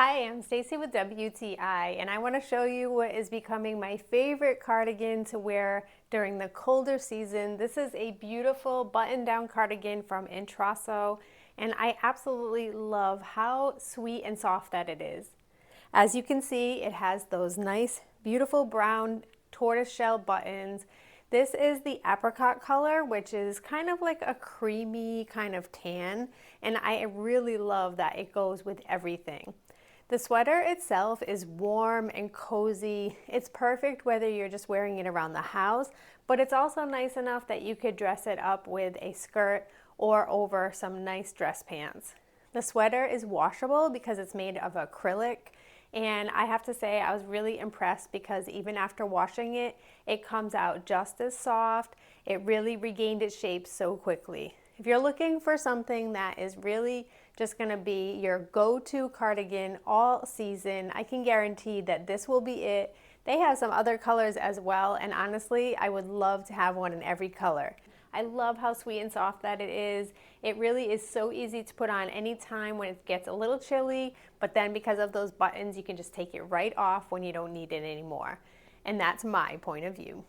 Hi, I'm Stacy with WTI, and I want to show you what is becoming my favorite cardigan to wear during the colder season. This is a beautiful button-down cardigan from IMTRASO, and I absolutely love how sweet and soft that it is. As you can see, it has those nice, beautiful brown tortoiseshell buttons. This is the apricot color, which is kind of like a creamy kind of tan, and I really love that it goes with everything. The sweater itself is warm and cozy. It's perfect whether you're just wearing it around the house, but it's also nice enough that you could dress it up with a skirt or over some nice dress pants. The sweater is washable because it's made of acrylic, and I have to say I was really impressed because even after washing it, it comes out just as soft. It really regained its shape so quickly. If you're looking for something that is really just going to be your go-to cardigan all season, I can guarantee that this will be it. They have some other colors as well, and honestly, I would love to have one in every color. I love how sweet and soft that it is. It really is so easy to put on anytime when it gets a little chilly, but then because of those buttons, you can just take it right off when you don't need it anymore. And that's my point of view.